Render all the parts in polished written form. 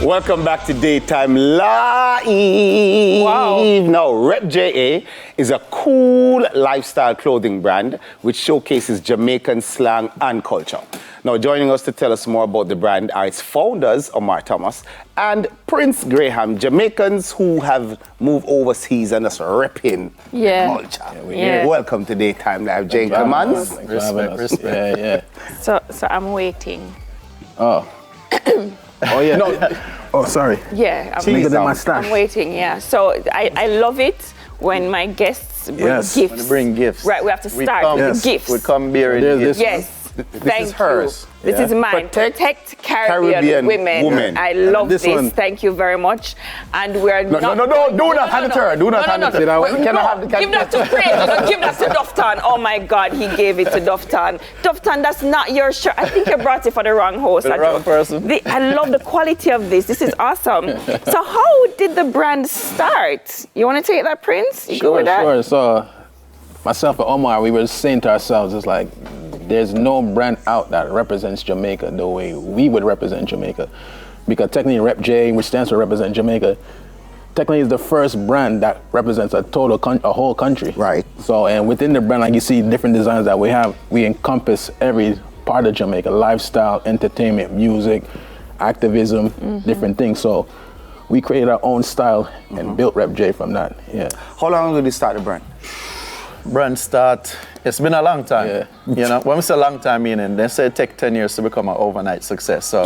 Welcome back to Daytime Live. Wow. Now, Rep JA is a cool lifestyle clothing brand which showcases Jamaican slang and culture. Now, joining us to tell us more about the brand are its founders, Omar Thomas and Prince Graham, Jamaicans who have moved overseas and just repping culture. Yeah. Welcome to Daytime Live, gentlemen. Respect. Yeah. So I'm waiting. Oh. Oh yeah. No. Oh, sorry. Yeah, I'm waiting. Yeah. So I love it when my guests bring gifts. When they bring gifts. Right. We have to start with the gifts. We come bearing gifts. Yes. This is hers. This is mine. Protect Caribbean women. I love this. Thank you very much. And we're no, do not hand it to her. Do not hand it to her. Give that to Craig. Give that to Dufton. Oh my God, he gave it to Dufton. Dufton, that's not your shirt. I think you brought it for the wrong host. The wrong person. I love the quality of this. This is awesome. So how did the brand start? You want to take that, Prince? You go with that? Sure. So myself and Omar, we were saying to ourselves, it's like, there's no brand out that represents Jamaica the way we would represent Jamaica. Because technically Rep J, which stands for Represent Jamaica, technically is the first brand that represents a whole country. Right. So, and within the brand, like you see different designs that we have, we encompass every part of Jamaica, lifestyle, entertainment, music, activism, different things. So we created our own style and built Rep J from that, How long did you start the brand? Brand start, it's been a long time. You know, when we say long time, meaning they say it take 10 years to become an overnight success. So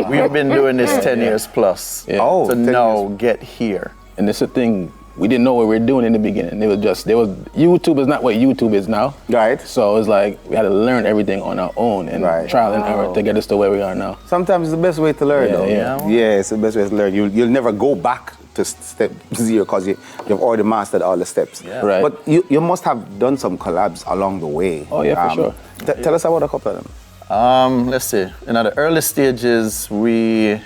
we've been doing this 10 years plus to now get here. And it's a thing, we didn't know what we were doing in the beginning. YouTube is not what YouTube is now. Right. So it was like, we had to learn everything on our own and trial and error to get us to where we are now. Sometimes it's the best way to learn though. Yeah, it's the best way to learn. You'll never go back to step zero because you've already mastered all the steps. Right. But you must have done some collabs along the way. Oh yeah, for sure. Tell us about a couple of them. Let's see. In the early stages, who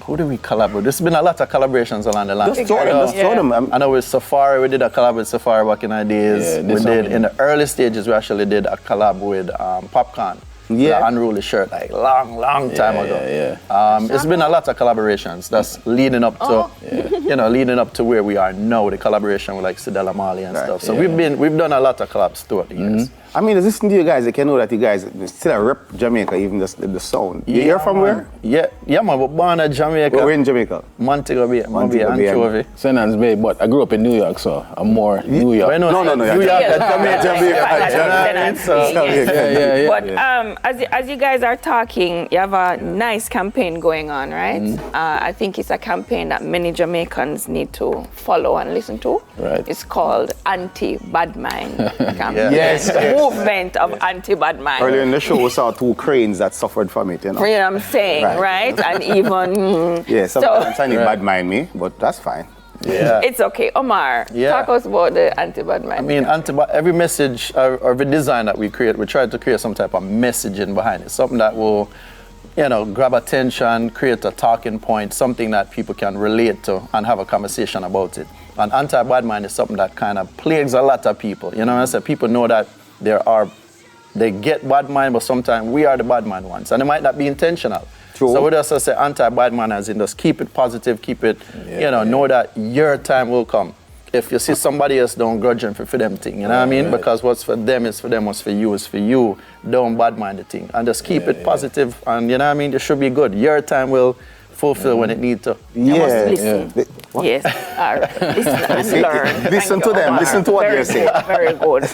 did we collab with? There's been a lot of collaborations along the line. Just show them. I know with Safari, we did a collab with Safari back in the days. In the early stages, we actually did a collab with Popcorn. The unruly shirt, like long time ago. It's been a lot of collaborations that's leading up to, leading up to where we are now, the collaboration with like Cedella Marley and stuff. So we've done a lot of collabs throughout the years. I mean, listen to you guys, they can know that you guys still rep Jamaica, even the sound. You're from where? Yeah, man, but born in Jamaica. We're in Jamaica. Montego Bay, Anchovy. St. Anne's Bay, but I grew up in New York, so I'm more New York. No. New York, Jamaica. But as you guys are talking, you have a nice campaign going on, right? I think it's a campaign that many Jamaicans need to follow and listen to. Right. It's called Anti-Bad Mind campaign. Yes. Movement of anti-bad mind. Earlier in the show, we saw 2 cranes that suffered from it, You know what I'm saying, right? And even... sometimes I need bad mind me, but that's fine. Yeah. It's okay. Omar, talk us about the anti-bad mind. I mean, every message or every design that we create, we try to create some type of messaging behind it. Something that will, grab attention, create a talking point, something that people can relate to and have a conversation about it. And anti-bad mind is something that kind of plagues a lot of people. You know what I said? People know that they get bad mind, but sometimes we are the bad mind ones. And it might not be intentional. True. So we just say anti-bad mind as in just keep it positive, keep it, know that your time will come. If you see somebody else, don't grudge them for them thing, you know what I mean? Because what's for them is for them, what's for you is for you. Don't bad mind the thing. And just keep it positive and, you know what I mean? It should be good. Your time will fulfill when it needs to. You must listen. Yes. All right. Listen and learn. Listen to them. Listen to what they're saying. Very good.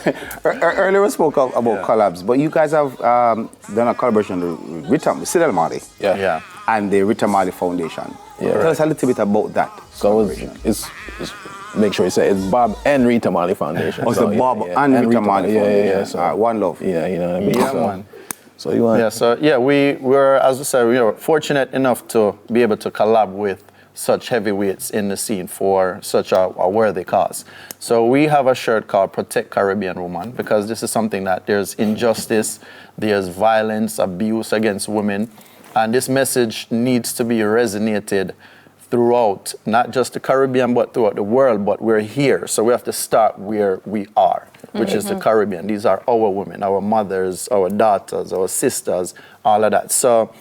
Earlier we spoke about collabs, but you guys have done a collaboration with Cedella Marley. Yeah. And the Rita Marley Foundation. Tell us a little bit about that. So it's make sure you say it's Bob and Rita Marley Foundation. Oh, it's the Bob and Rita Marley Foundation. Yeah. So, one love. Yeah, you know what I mean? Yeah, man. So you want? We were, as I said, we were fortunate enough to be able to collab with such heavyweights in the scene for such a worthy cause. So we have a shirt called Protect Caribbean Woman because this is something that there's injustice, there's violence, abuse against women, and this message needs to be resonated throughout, not just the Caribbean, but throughout the world, but we're here. So we have to start where we are, which is the Caribbean. These are our women, our mothers, our daughters, our sisters, all of that. So,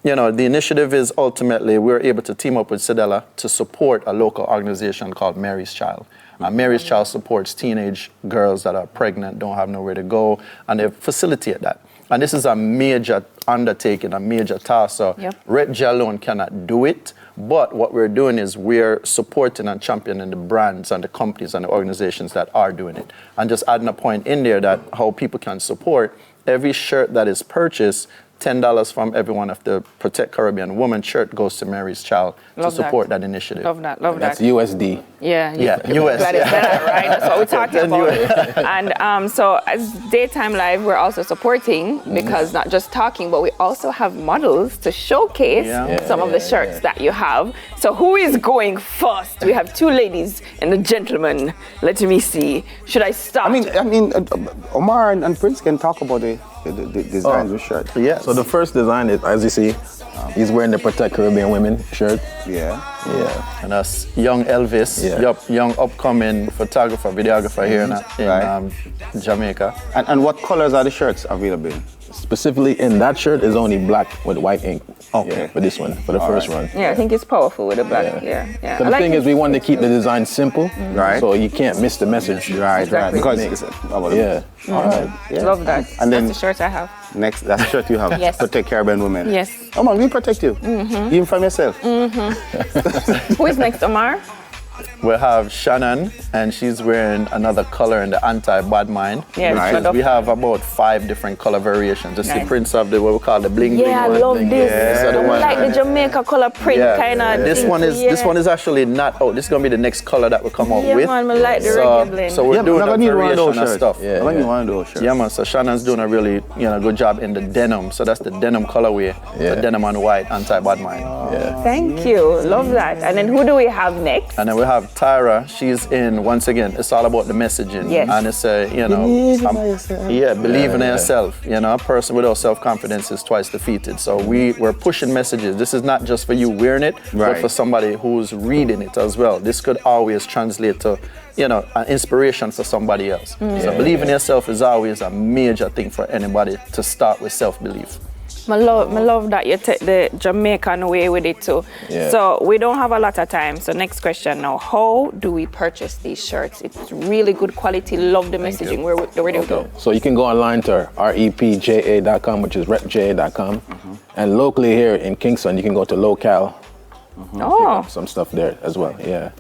you know, the initiative is ultimately we're able to team up with Cedella to support a local organization called Mary's Child. Mary's Child supports teenage girls that are pregnant, don't have nowhere to go, and they facilitate that. And this is a major undertaking, a major task. So Rep J alone cannot do it. But what we're doing is we're supporting and championing the brands and the companies and the organizations that are doing it. And just adding a point in there that how people can support every shirt that is purchased, $10 from every one of the Protect Caribbean Women shirt goes to Mary's Child to support that initiative. Love that. That's USD. Yeah, US. Glad it's better, right? That's what we're talking about. And so as Daytime Live, we're also supporting because not just talking, but we also have models to showcase some of the shirts that you have. So who is going first? We have two ladies and a gentleman. Let me see. Should I start? I mean, Omar and Prince can talk about the designs of shirt. Yeah. So the first design is, as you see, he's wearing the Protect Caribbean Women shirt. Yeah. And that's young Elvis, young upcoming photographer, videographer here in Jamaica. And what colors are the shirts available in? Specifically in that shirt is only black with white ink. Okay. For this one, for the first one. Yeah, I think it's powerful with the black. So the thing is, we want to keep the design simple, right? So you can't miss the message. Right. Because it's All right. Love that. And then that's the shirt I have. Next, that's the shirt you have. Yes. Protect Caribbean Women. Yes. Come on, we protect you. Even from yourself. Who is next, Omar? We have Shannon, and she's wearing another color in the anti-bad mind. Yeah, we have about 5 different color variations. Just the prints of the what we call the bling bling. Yeah, I love this. I like the Jamaica color print kind of. This one is actually not out. This is gonna be the next color that we come out with. Yeah, man, I like the reggae blend. So we're doing a variation of stuff. I need one of those shirts. Yeah, man. So Shannon's doing a really good job in the denim. So that's the denim colorway. The denim and white anti-bad mind. Thank you. Love that. And then who do we have next? And then we have Tyra. She's in, once again, it's all about the messaging. Yes. And it's believe in yourself. You know, a person without self-confidence is twice defeated. So we're pushing messages. This is not just for you wearing it, but for somebody who's reading it as well. This could always translate to, an inspiration for somebody else. So believe in yourself is always a major thing for anybody to start with self-belief. I love that you take the Jamaican way with it too. Yeah. So we don't have a lot of time. So next question now. How do we purchase these shirts? It's really good quality. Love the messaging. Where do we go? So you can go online to repja.com, which is repja.com. And locally here in Kingston, you can go to Locale. Some stuff there as well. Yeah.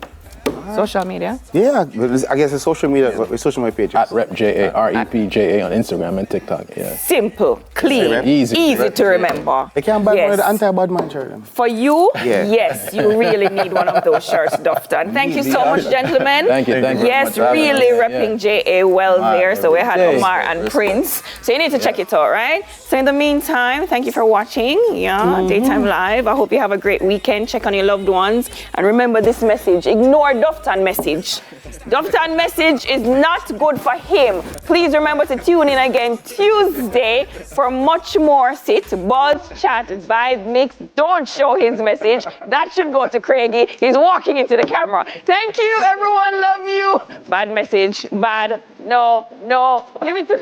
Social media? Yeah, I guess it's social media pages. At RepJA, REPJA on Instagram and TikTok. Yeah. Simple, clean, easy to remember. They can't buy one of the anti-bad man shirt. For you, yes, you really need one of those shirts, Dufton. Thank you so much, gentlemen. Thank you. Yes, really repping JA well there. So we had Omar and Prince. So you need to check it out, right? So in the meantime, thank you for watching. Daytime Live. I hope you have a great weekend. Check on your loved ones. And remember this message. Ignore Dufton message. Dufton message is not good for him. Please remember to tune in again Tuesday for much more sit, buzz, chat, vibe, mix. Don't show his message. That should go to Craigie. He's walking into the camera. Thank you, everyone. Love you. Bad message. Bad. No. Give it to